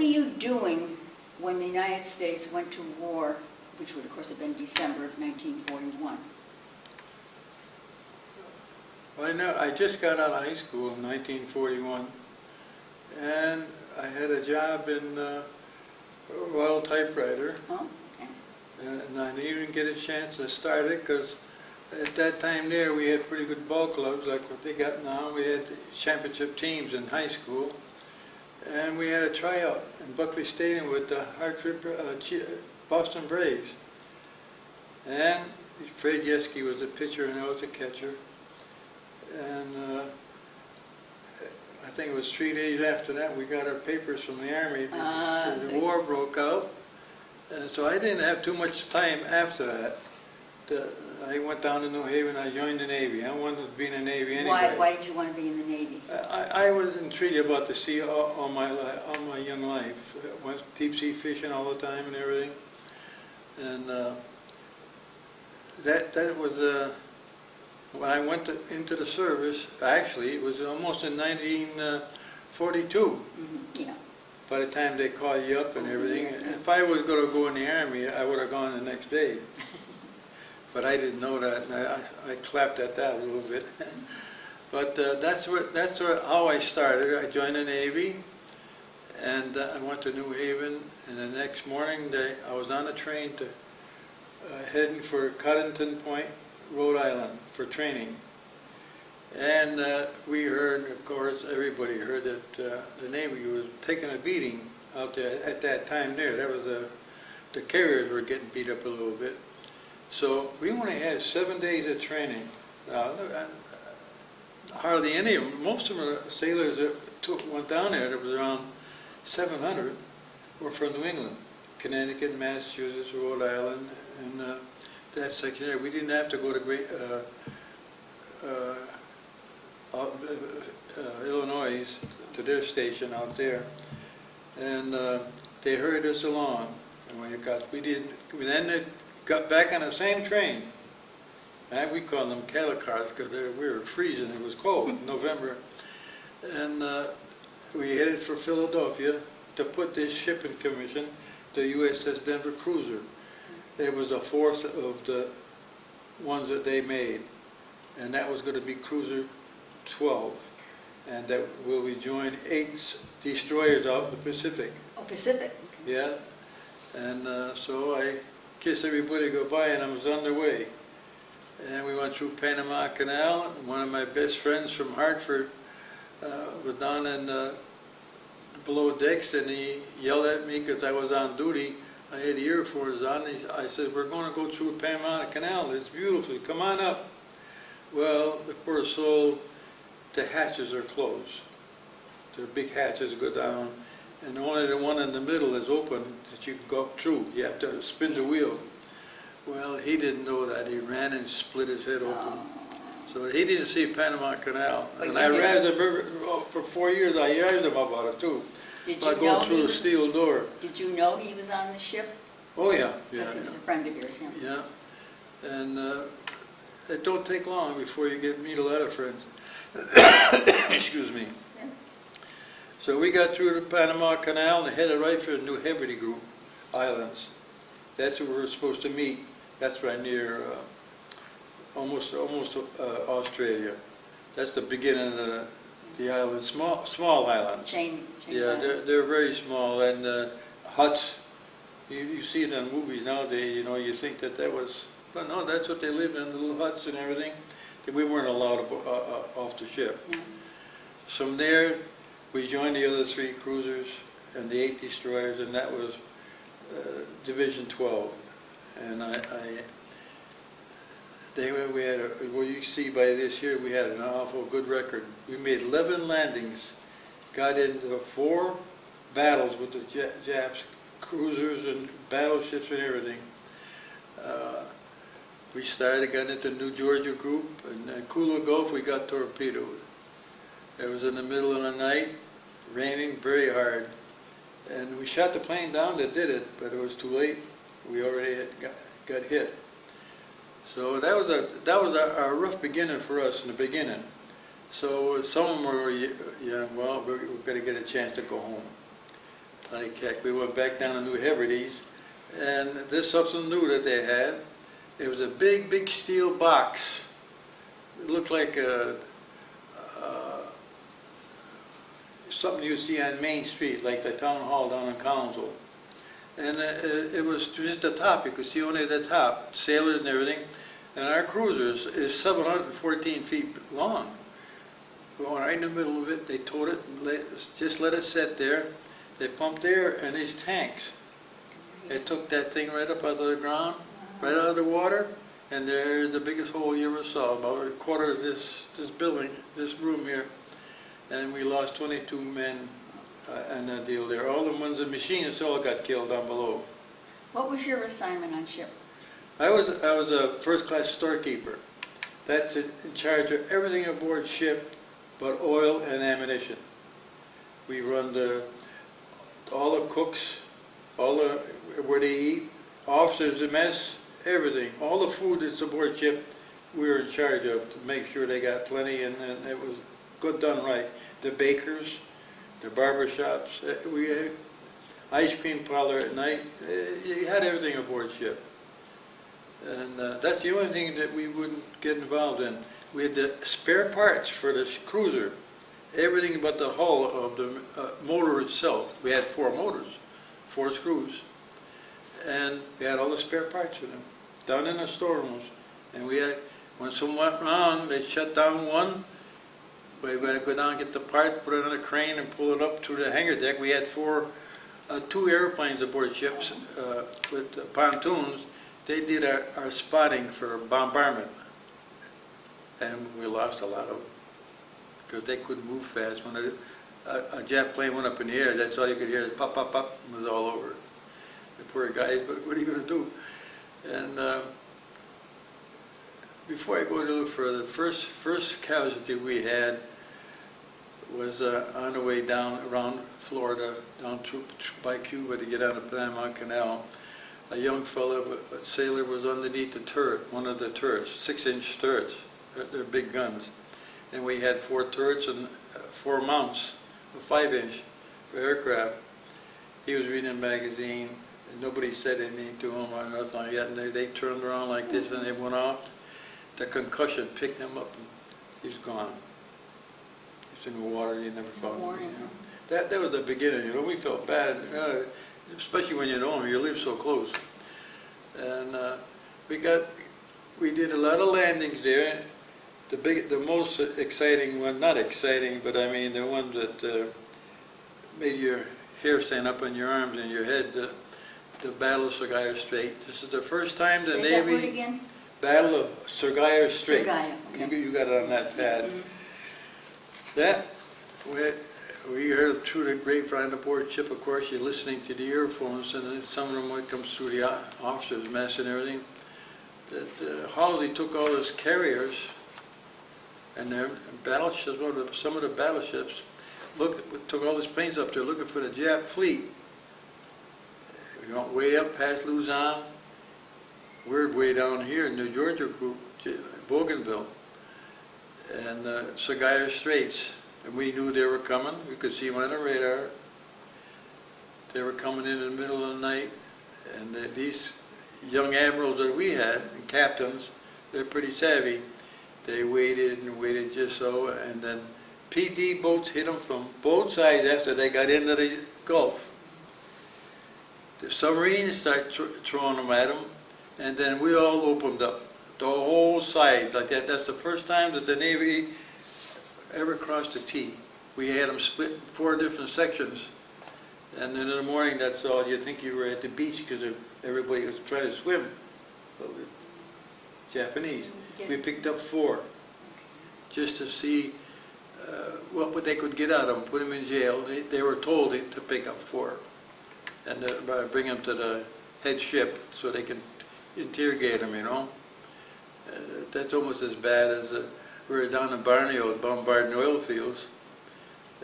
you doing when the United States went to war, which would of course have been December of 1941? Well, I just got out of high school in 1941, and I had a job in Royal Typewriter, Oh, okay. and I didn't even get a chance to start it because at that time there we had pretty good ball clubs like what they got now. We had championship teams in high school, and we had a tryout in Buckley Stadium with the Boston Braves. And Fred Yeski was the pitcher and I was the catcher. And I think it was 3 days after that we got our papers from the Army. The war broke out. And so I didn't have too much time after that. I went down to New Haven, I joined the Navy. I wanted to be in the Navy anyway. Why did you want to be in the Navy? I was intrigued about the sea all my young life. Went deep sea fishing all the time and everything. And that was when I went into the service. Actually, it was almost in 1942. Mm-hmm. Yeah. By the time they call you up and everything. If I was going to go in the Army, I would have gone the next day. But I didn't know that, and I clapped at that a little bit. But that's how I started. I joined the Navy, and I went to New Haven. And the next morning, I was on a train to heading for Coddington Point, Rhode Island, for training. And we heard, of course, everybody heard that the Navy was taking a beating out there at that time. That was the carriers were getting beat up a little bit. So we only had 7 days of training. Hardly any of them. Most of the sailors that went down there, there was around 700, were from New England, Connecticut, Massachusetts, Rhode Island, and that section there. We didn't have to go to Illinois to their station out there, and they hurried us along. And then they got back on the same train. And we called them cattle cars because we were freezing. It was cold in November. And we headed for Philadelphia to put this ship in commission, the USS Denver Cruiser. It was a fourth of the ones that they made. And that was going to be Cruiser 12. And that will we join 8 destroyers out in the Pacific. Oh, Pacific. Okay. Yeah. And so I kissed everybody goodbye, and I was on the way. And we went through Panama Canal. One of my best friends from Hartford was down in below decks, and he yelled at me because I was on duty. I had the earphones on. I said, "We're going to go through Panama Canal. It's beautiful. Come on up." Well, the poor soul, the hatches are closed. The big hatches go down, and only the one in the middle is open that you can go up through. You have to spin the wheel. Well, he didn't know that. He ran and split his head open. So he didn't see Panama Canal. But and I raised him for 4 years. I raised him about it too. Did by you going know through a steel door. Did you know he was on the ship? Oh yeah, Because he was a friend of yours, yeah. Yeah, and it don't take long before you meet a lot of friends. Excuse me. Yeah. So we got through the Panama Canal and headed right for the New Hebrides Group Islands. That's where we were supposed to meet. That's right near almost Australia. That's the beginning of the island, small islands. Chain Yeah, islands. they're very small, and huts. You see it in movies nowadays. You know, you think that was, but no, that's what they lived in, little huts and everything. We weren't allowed off the ship. Yeah. From there, we joined the other 3 cruisers and the 8 destroyers, and that was Division 12. And we had, well, you see by this here, we had an awful good record. We made 11 landings, got into 4 battles with the Japs, cruisers and battleships and everything. We got into New Georgia Group, and in Kula Gulf we got torpedoed. It was in the middle of the night, raining very hard, and we shot the plane down that did it, but it was too late. We already had got hit. So that was a rough beginning for us in the beginning. So some of them were, yeah, well, we're going to get a chance to go home. like heck. We went back down to New Hebrides, and this something new that they had. It was a big, big steel box. It looked like something you see on Main Street, like the town hall down in Collinsville. And it was just the top. You could see only the top, sailors and everything. And our cruiser is 714 feet long. Going right in the middle of it, they towed it, and just let it sit there. They pumped air in these tanks. They took that thing right up out of the ground, right out of the water, and there's the biggest hole you ever saw, about a quarter of this building, this room here. And we lost 22 men in that deal there. All the ones, the machinists all got killed down below. What was your assignment on ship? I was a first-class storekeeper. That's in charge of everything aboard ship but oil and ammunition. We run all the cooks, where they eat, officers, the mess, everything. All the food that's aboard ship, we were in charge of to make sure they got plenty, and it was good done right. The bakers, the barber shops, we had ice cream parlor at night. You had everything aboard ship. And that's the only thing that we wouldn't get involved in. We had the spare parts for the cruiser, everything but the hull of the motor itself. We had 4 motors, 4 screws, and we had all the spare parts for them down in the storerooms. And we had, when something went wrong, they shut down one. We had to go down and get the part, put it on a crane, and pull it up to the hangar deck. We had 2 airplanes aboard ships with pontoons. They did our spotting for bombardment, and we lost a lot of them because they couldn't move fast. When a jet plane went up in the air, that's all you could hear, pop, pop, pop, it was all over. The poor guys, but what are you going to do? And before I go a little further, the first casualty we had was on the way down around Florida, down by Cuba to get on the Panama Canal. A young fellow, a sailor, was underneath the turret, one of the turrets, 6-inch turrets. They're big guns. And we had 4 turrets and 4 mounts, a 5-inch for aircraft. He was reading a magazine, and nobody said anything to him or nothing yet. And they turned around like this, and they went off. The concussion picked him up, and he's gone. He's in the water. You never found him. You know. That was the beginning. You know, we felt bad. Especially when you know them, you live so close. And we did a lot of landings there. The most exciting one, not exciting, but I mean the one that made your hair stand up on your arms and your head, the Battle of Surguyer Strait. This is the first time the Navy... Say that word again? Battle of Surguyer Strait. Surguyer, okay. You got it on that pad. Mm-hmm. That, we heard through the grapevine aboard ship, of course, you're listening to the earphones, and then some of them would come through the officers' mess and everything. That Halsey took all his carriers and their battleships, some of the battleships, took all his planes up there looking for the Jap fleet. We went way up past Luzon. We're way down here in New Georgia group, Bougainville, and Surguyer Straits. And we knew they were coming. We could see them on the radar. They were coming in the middle of the night. And these young admirals that we had, and captains, they're pretty savvy. They waited and waited just so, and then PD boats hit them from both sides after they got into the Gulf. The submarines started throwing them at them, and then we all opened up the whole side like that. That's the first time that the Navy ever crossed the T. We had them split in 4 different sections, and then in the morning, that's all. You think you were at the beach because everybody was trying to swim. Well, the Japanese. We picked up 4 just to see what they could get out of them, put them in jail. They were told to pick up 4 and bring them to the head ship so they can interrogate them, you know. That's almost as bad as we were down in Borneo bombarding oil fields,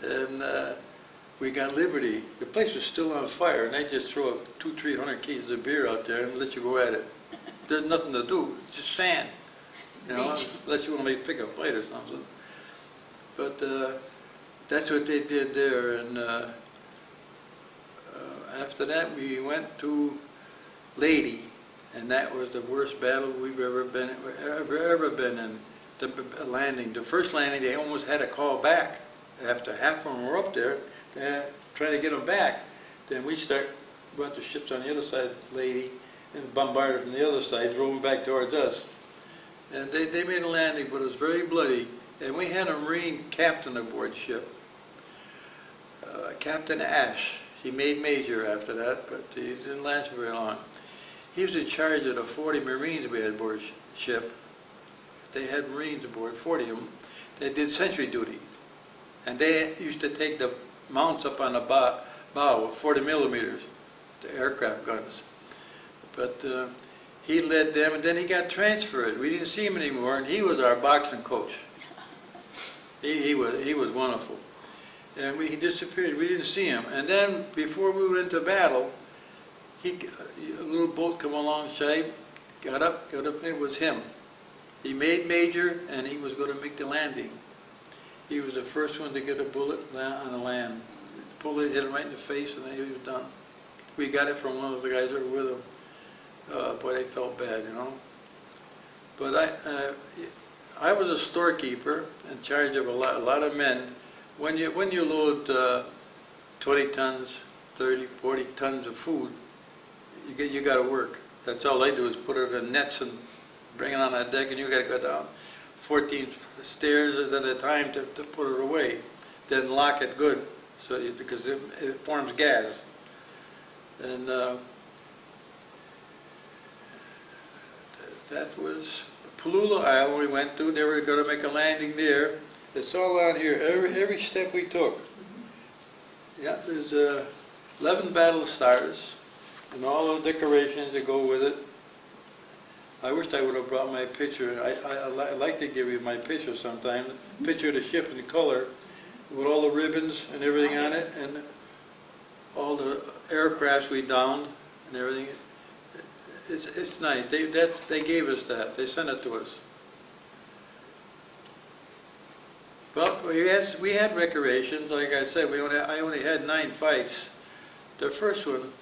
and we got Liberty. The place was still on fire, and they just throw 200-300 cases of beer out there and let you go at it. There's nothing to do, it's just sand, you know, unless you want to pick a fight or something. But that's what they did there, and After that, we went to Lady, and that was the worst battle we've ever been in. The landing, the first landing, they almost had to call back after half of them were up there, trying to get them back. Then we brought the ships on the other side, Lady, and bombarded from the other side, drove them back towards us. And they made a landing, but it was very bloody. And we had a Marine captain aboard ship, Captain Ash. He made major after that, but he didn't last very long. He was in charge of the 40 Marines we had aboard ship. They had Marines aboard, 40 of them. They did sentry duty. And they used to take the mounts up on the bow with 40 millimeters, the aircraft guns. But he led them, and then he got transferred. We didn't see him anymore, and he was our boxing coach. He was wonderful. And he disappeared. We didn't see him. And then before we went into battle, a little boat come alongside, got up, and it was him. He made major, and he was going to make the landing. He was the first one to get a bullet on the land. The bullet hit him right in the face, and then he was done. We got it from one of the guys that were with him. Boy, they felt bad, you know. But I was a storekeeper in charge of a lot of men. When you load 20 tons, 30, 40 tons of food, you got to work. That's all they do is put it in nets and bring it on that deck, and you got to go down 14 stairs at a time to put it away. Then lock it good, because it forms gas. And that was Palula Isle we went to. They were going to make a landing there. It's all out here, every step we took. Yeah, there's 11 battle stars and all the decorations that go with it. I wished I would have brought my picture. I'd like to give you my picture sometime. Picture of the ship in color with all the ribbons and everything on it, and all the aircrafts we downed and everything. It's nice. They gave us that. They sent it to us. Well, we had recreations. Like I said, I only had 9 fights. The first one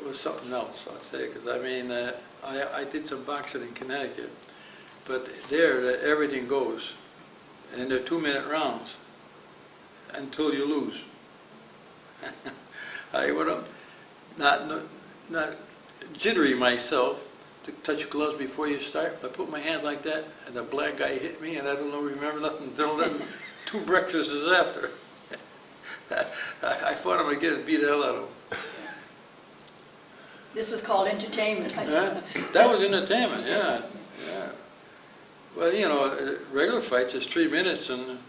was something else, I'll say, because I mean, I did some boxing in Connecticut, but there everything goes, and they're 2-minute rounds until you lose. I went up, not jittery myself, to touch gloves before you start. I put my hand like that, and the black guy hit me, and I don't remember nothing until then, 2 breakfasts after. I fought him again and beat the hell out of him. This was called entertainment, I suppose. That was entertainment, yeah. Well, you know, regular fights is 3 minutes, and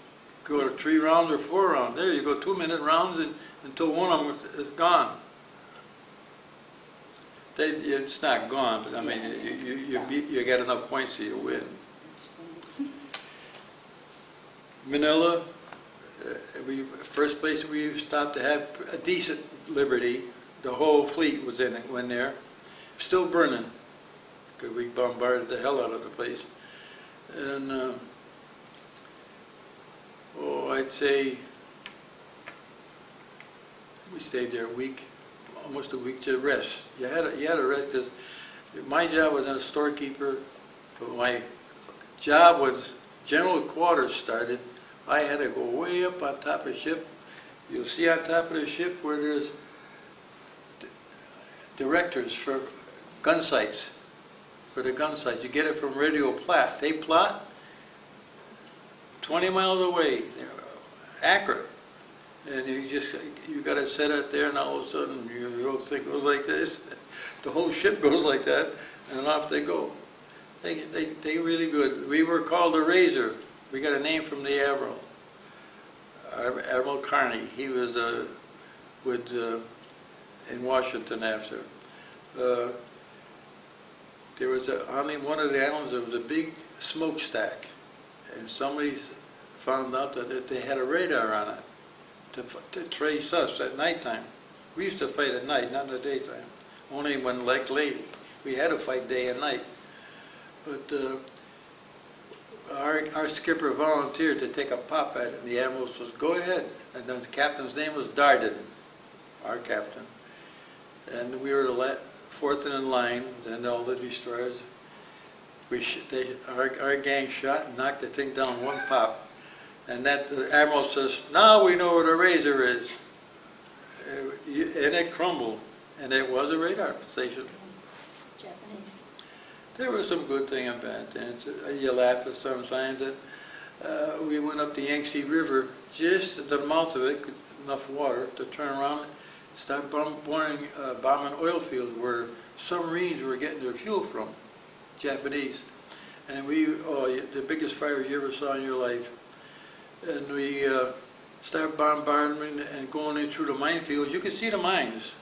go to 3 rounds or 4 rounds. There you go, 2-minute rounds until one of them is gone. It's not gone, but I mean, you get enough points so you win. Manila, first place we stopped to have a decent liberty. The whole fleet was in it when there. Still burning, because we bombarded the hell out of the place. And, I'd say we stayed there a week. Almost a week to rest. You had to rest, because my job was as a storekeeper, but my job was general quarters started. I had to go way up on top of the ship. You'll see on top of the ship where there's directors for gun sights. For the gun sights, you get it from radio plot. They plot 20 miles away. They're accurate. And you got to set it there, and all of a sudden your whole thing goes like this. The whole ship goes like that, and off they go. They really good. We were called the Razor. We got a name from the Admiral, Admiral Carney. He was in Washington after. There was on one of the islands there was a big smokestack, and somebody found out that they had a radar on it. To trace us at nighttime. We used to fight at night, not in the daytime. Only when, like Lady, we had to fight day and night. But our skipper volunteered to take a pop at it. The admiral says, "Go ahead." And then the captain's name was Darden, our captain. and we were the fourth in line, then all the destroyers. Our gang shot and knocked the thing down one pop, and the admiral says, "Now we know where the razor is," and it crumbled, and it was a radar station. Japanese. There was some good thing and bad things. You laugh at sometimes that we went up the Yangtze River, just at the mouth of it, enough water to turn around and start bombing oil fields where submarines were getting their fuel from, Japanese. And the biggest fire you ever saw in your life. And we started bombarding and going in through the minefields. You could see the mines.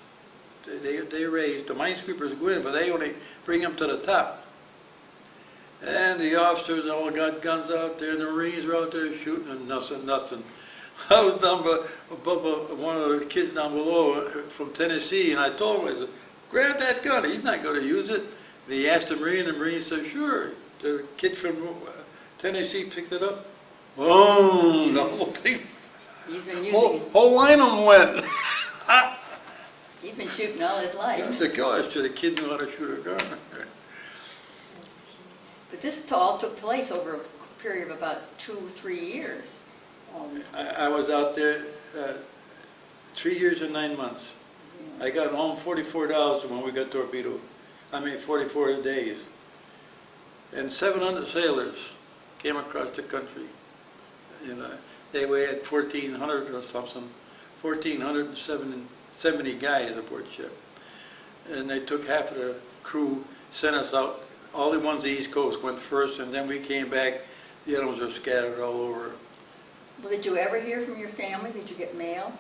They raised, the minesweepers go in, but they only bring them to the top. And the officers all got guns out there, and the Marines were out there shooting, and nothing. I was down above one of the kids down below from Tennessee, and I told him, I said, "Grab that gun, he's not going to use it." And he asked the Marine said, "Sure." The kid from Tennessee picked it up. Boom, the whole thing. He's been using it. Whole line of them went. He's been shooting all his life. The kid knew how to shoot a gun. But this all took place over a period of about 2-3 years. All these. I was out there 3 years and 9 months. Yeah. I got home $44 when we got torpedoed. 44 days. And 700 sailors came across the country. They had 1,400 or something, 1,470 guys aboard ship. And they took half of the crew, sent us out. All the ones on the East Coast went first, and then we came back. The other ones were scattered all over. Well, did you ever hear from your family? Did you get mail?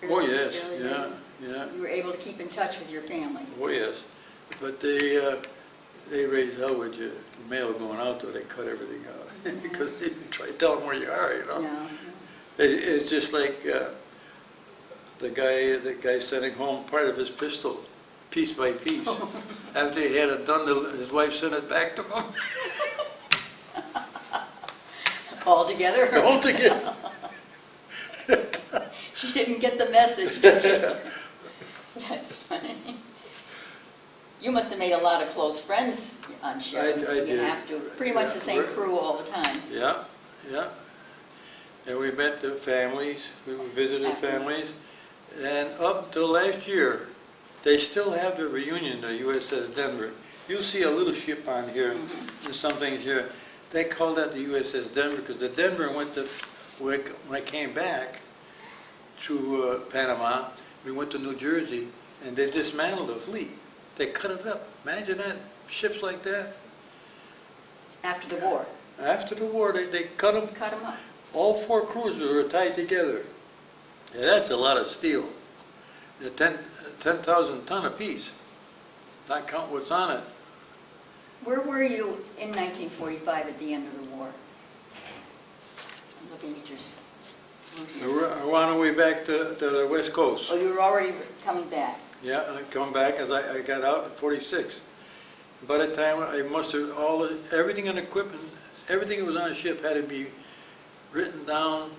Oh, yes, Yeah. yeah. You were able to keep in touch with your family? Oh, yes. But they raised hell with you. The mail going out there, they cut everything out. Because they try to tell them where you are, Yeah. It's just like the guy sending home part of his pistol, piece by piece. After he had it done, his wife sent it back to him. All together? All together. She didn't get the message, did she? That's funny. You must have made a lot of close friends on ship. I You did. have to. Pretty much the same crew all the time. Yeah, yeah. And we met the families, we visited families, and up until last year, they still have the reunion, the USS Denver. You'll see a little ship on here, and some things here. They call that the USS Denver because the Denver when I came back to Panama, we went to New Jersey, and they dismantled the fleet. They cut it up. Imagine that, ships like that. After the war? After the war, they cut them. Cut them up. All 4 cruisers were tied together. Yeah, that's a lot of steel. They're 10,000 ton apiece. Not count what's on it. Where were you in 1945 at the end of the war? I'm looking at your... We're on our way back to the West Coast. Oh, you were already coming back. Yeah, I come back as I got out in 46. By the time I mustered everything in equipment, everything that was on the ship had to be written down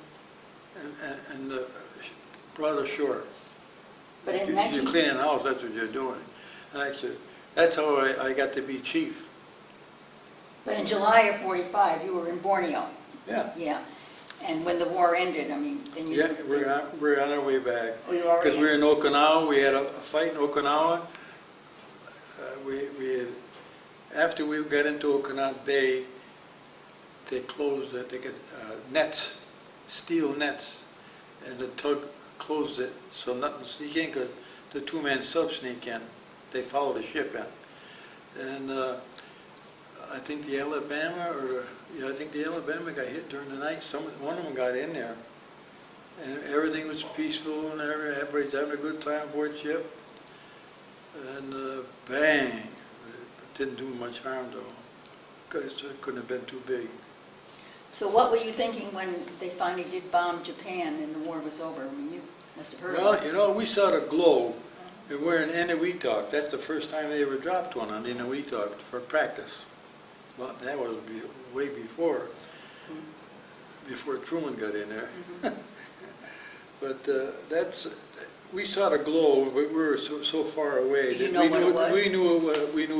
and brought ashore. But in You're cleaning the house, that's what you're doing. Actually, that's how I got to be chief. But in July of 45, you were in Borneo. Yeah. Yeah. And when the war ended, I mean, then you... Yeah, we're on our way back. Oh, you already... Because we were in Okinawa, we had a fight in Okinawa. After we got into Okinawa Bay, they closed it, they got nets, steel nets, and the tug closed it so nothing sneak in because the 2-man sub sneak in. They follow the ship in. And I think the Alabama, I think the Alabama got hit during the night. One of them got in there. And everything was peaceful and everybody's having a good time aboard ship. And bang, it didn't do much harm though, because it couldn't have been too big. So what were you thinking when they finally did bomb Japan and the war was over? I mean, you must have heard about it. Well, we saw the globe, and we're in Inuitak. That's the first time they ever dropped one on Inuitak for practice. Well, that was way before Truman got in there. But we saw the glow, but we were so far away. Did you that know what it was? We knew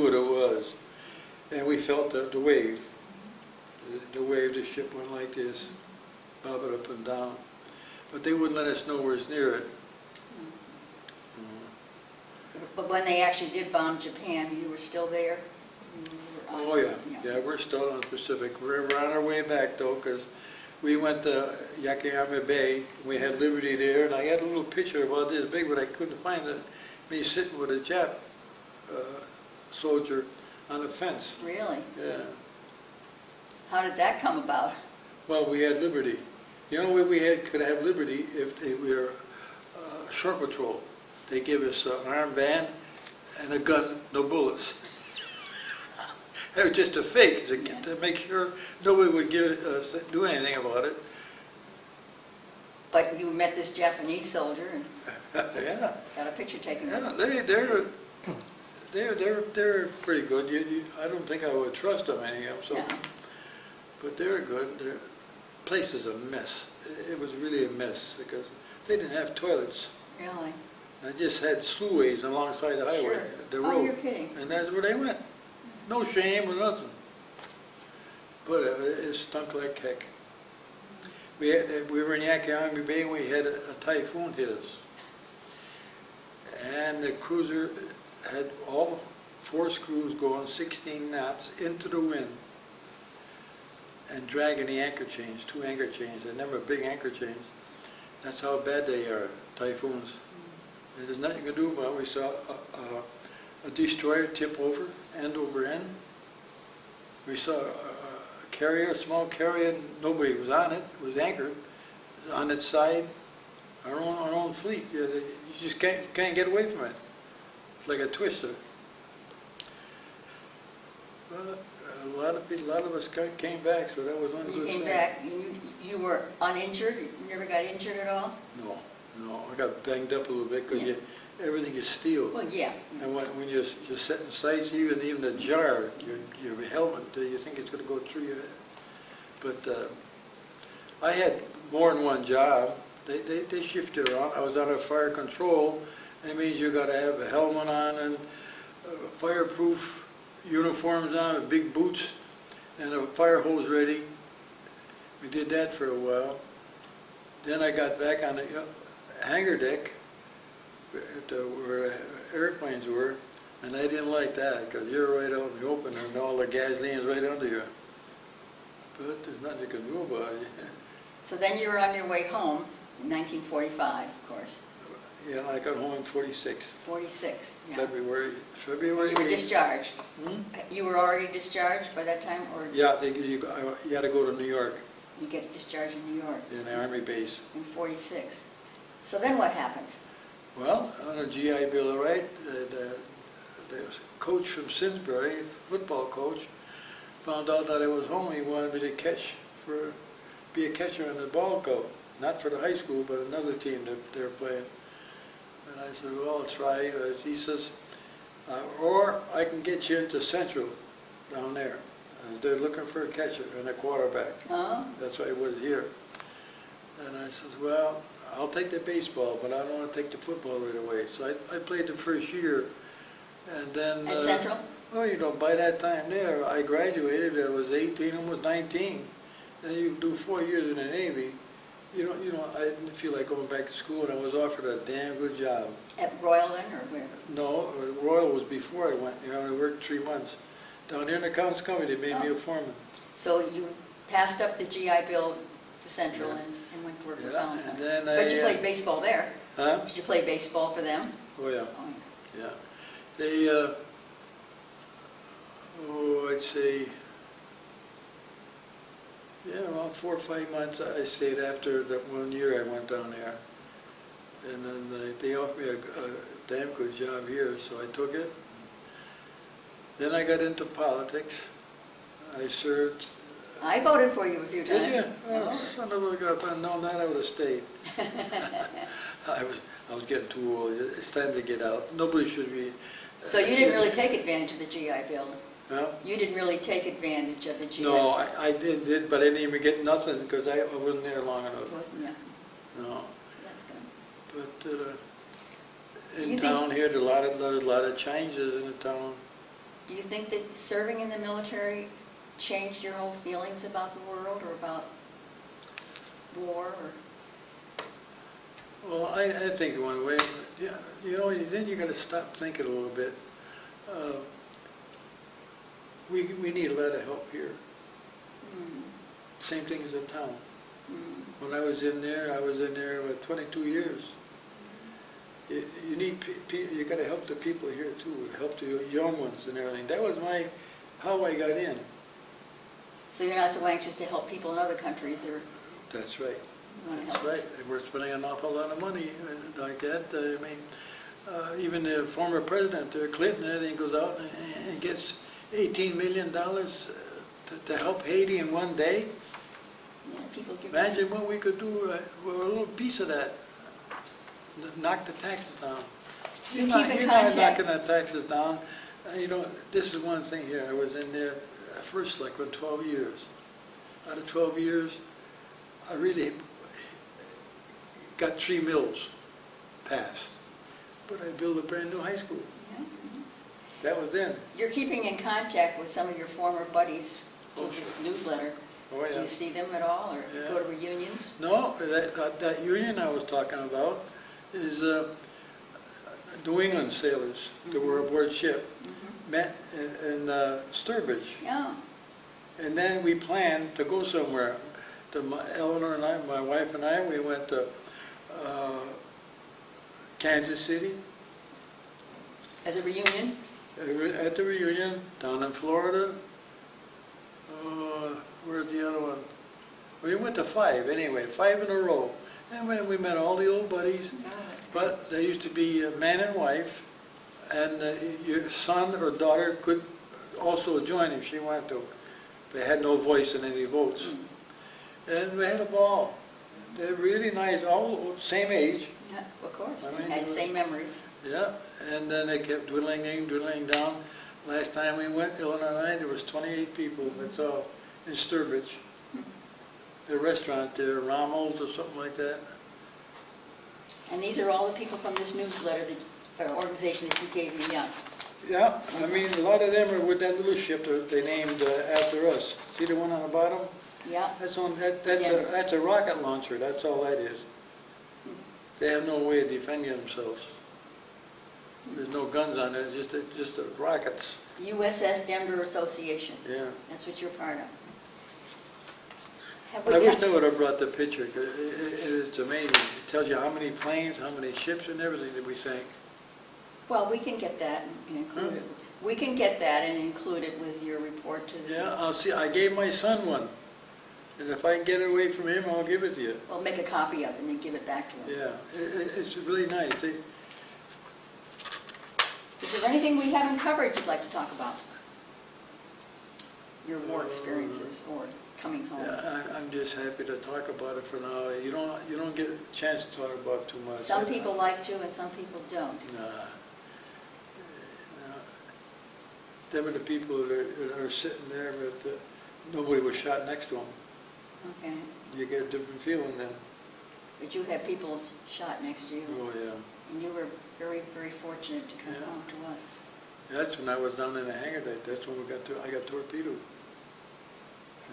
what it was, and we felt the wave. The wave, the ship went like this, bobbing up and down, but they wouldn't let us know where it's near it. But when they actually did bomb Japan, you were still there? Oh, yeah, we're still on the Pacific. We're on our way back, though, because we went to Yakayama Bay. We had Liberty there, and I had a little picture about this big, but I couldn't find it. Me sitting with a Jap soldier on a fence. Really? Yeah. How did that come about? Well, we had Liberty. The only way we could have Liberty if we were short patrol. They give us an armband and a gun, no bullets. It was just a fake to make sure nobody would do anything about it. But you met this Japanese soldier and Yeah. got a picture taken. Yeah, they're pretty good. I don't think I would trust them any of them. So, Yeah. but they're good. Their place is a mess. It was really a mess because they didn't have toilets. Really? I just had sluways alongside the highway, Sure. the Oh, road, you're kidding. and that's where they went. No shame or nothing. But it stunk like heck. We were in Yakayama Bay and we had a typhoon hit us. And the cruiser had all 4 screws going 16 knots into the wind and dragging the anchor chains, 2 anchor chains. They're never big anchor chains. That's how bad they are, typhoons. And there's nothing you can do about it. We saw a destroyer tip over, end over end. We saw a carrier, a small carrier, nobody was on it. It was anchored on its side. Our own fleet. You just can't get away from it. It's like a twister. Well, a lot of us came back, so that was one good thing. You came back, you were uninjured? You never got injured at all? No. I got banged up a little bit because everything is steel. Well, yeah. And when you're setting sights, even the jar, your helmet, you think it's going to go through your head. But I had more than one job. They shift you around. I was on a fire control. That means you got to have a helmet on and fireproof uniforms on, with big boots, and a fire hose ready. We did that for a while. Then I got back on the hangar deck where airplanes were, and I didn't like that because you're right out in the open and all the gasoline's right under you. But there's nothing you can do about it. So then you were on your way home in 1945, of course. Yeah, I got home in 46. 46, yeah. February You were 8th. discharged. Hmm? You were already discharged by that time, or Yeah, you got to go to New York you get discharged in New York? in the Army base. In 46. So then what happened? Well, on a GI Bill, right, the coach from Simsbury, football coach, found out that I was home. He wanted me to be a catcher in the ball club, not for the high school, but another team that they were playing. And I said, well, I'll try. He says, or I can get you into Central down there. They're looking for a catcher and a quarterback. Oh, That's why I was here. And I said, well, I'll take the baseball, but I don't want to take the football right away. So I played the first year. And then... at Central? Well, by that time there, I graduated. I was 18, almost 19. Then you do 4 years in the Navy. I didn't feel like going back to school, and I was offered a damn good job. At Royal then, or where? No, Royal was before I went. I worked 3 months. Down there in the accounts company, they made me a foreman. So you passed up the GI Bill for Central and went to work for Collins. And then But you played baseball there. Huh? Did you play baseball for them? Oh, yeah. Oh, Yeah. They, I'd say, around 4 or 5 months I stayed after that 1 year I went down there. And then they offered me a damn good job here, so I took it. Then I got into politics. I served. I voted for you a few times. Did you? Oh, Oh. son of a gun, if I'd known that I would have stayed. I was getting too old. It's time to get out. Nobody should be. So you didn't really take advantage of the GI Bill? Huh? You didn't really take advantage of the GI Bill? No, I did, but I didn't even get nothing because I wasn't there long enough. Yeah, No. that's good. But Do you in town here, there's a lot of changes in the town. Do you think that serving in the military changed your whole feelings about the world or about war? Well, I think one way, yeah, you know, then you got to stop thinking a little bit. We need a lot of help here. Mm. Same thing as the town. Mm. When I was in there with 22 years. You need you got to help the people here too, help the young ones and everything. That was how I got in. So you're not so anxious to help people in other countries, or That's right. you want to That's help right. us? And we're spending an awful lot of money like that. I mean, even the former president, Clinton, everything goes out and gets $18 million to help Haiti in one day. Yeah, people give Imagine what we could do with a little piece of that. Knock the taxes down. You You're keep in not contact. knocking the taxes down. You know, this is one thing here. I was in there first like for 12 years. Out of 12 years, I really got 3 mills passed. But I built a brand new high school. Yeah. Mhm. That was then. You're keeping in contact with some of your former buddies through Oh, this sure. newsletter. Oh, Do yeah. you see them at all, or Yeah. go to reunions? No, that union I was talking about is New England sailors that were aboard ship. Mhm. Met in Sturbridge. Yeah. And then we planned to go somewhere. Eleanor and I, my wife and I, we went to Kansas City As a reunion? at the reunion, down in Florida. Where's the other one? We went to 5 anyway, 5 in a row. And we met all the old buddies. Oh, that's great. But there used to be a man and wife, and your son or daughter could also join if she wanted to. They had no voice in any votes. Mm. And we had a ball. They're really nice, all same age. Yeah, of course. I They mean, had same memories. Yeah, and then they kept dwindling in, dwindling down. Last time we went, Illinois and I, there was 28 people, that's all, in Sturbridge. The restaurant there, Rommel's or something like that. And these are all the people from this newsletter, or organization that you gave me up. Yeah, I mean, a lot of them are with that little ship that they named after us. See the one on the bottom? Yeah. That's a rocket launcher, that's all that is. They have no way of defending themselves. There's no guns on it, it's just rockets. USS Denver Association. Yeah. That's what you're part of. Have I we wish got- I would have brought the picture, 'cause it's amazing. It tells you how many planes, how many ships and everything that we sank. Well, we can get that and include it. We can get that and include it with your report to the... Yeah, I'll see, I gave my son one. And if I can get it away from him, I'll give it to you. We'll make a copy of it and then give it back to him. Yeah, it's really nice. Is there anything we haven't covered you'd like to talk about? Your war experiences or coming home? Yeah, I'm just happy to talk about it for now. You don't get a chance to talk about it too much. Some people like to and some people don't. Nah. Them are the people that are sitting there, but nobody was shot next to them. Okay. You get a different feeling then. But you had people shot next to you. Oh, yeah. And you were very, very fortunate to come Yeah. home to us. That's when I was down in the hangar deck. That's when I got torpedoed.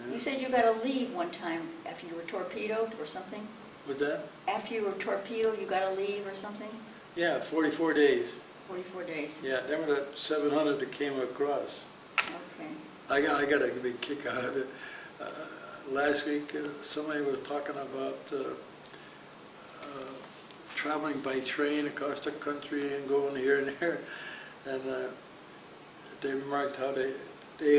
Yeah. You said you got to leave one time after you were torpedoed or something? Was that? After you were torpedoed, you got to leave or something? Yeah, 44 days. 44 days. Yeah, there were the 700 that came across. Okay. I got a big kick out of it. Last week, somebody was talking about traveling by train across the country and going here and there, and they remarked how they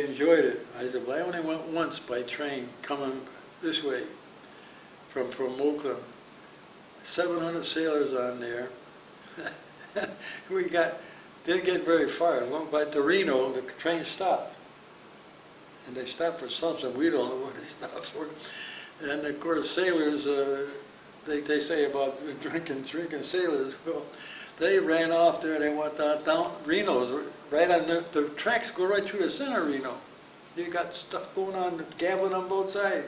enjoyed it. I said, well, I only went once by train coming this way from Oakland. 700 sailors on there. Didn't get very far. Went by to Reno, the train stopped. And they stopped for something, we don't know what they stopped for. And of course, sailors, they say about drinking sailors. Well, they ran off there, they went down Reno's, right on the tracks go right through the center of Reno. You got stuff going on, gambling on both sides.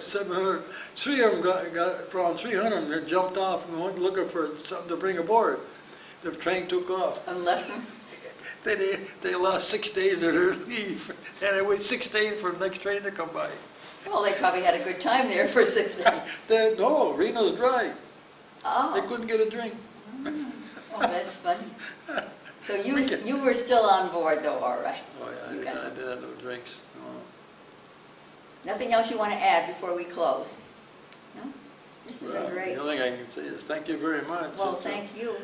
700, 3 of them got around 300 and they jumped off and went looking for something to bring aboard. the train took off. And left them? They lost 6 days of their leave, and it waited 6 days for the next train to come by. Well, they probably had a good time there for 6 days. No, Reno's dry. They Oh, couldn't get a drink. oh, that's funny. So you were still on board though, all right? Oh, yeah, You I got it. didn't have no drinks. No. Nothing else you want to add before we close? No? This has been Well, great. the only thing I can say is thank you very much. Well, It's a- thank you.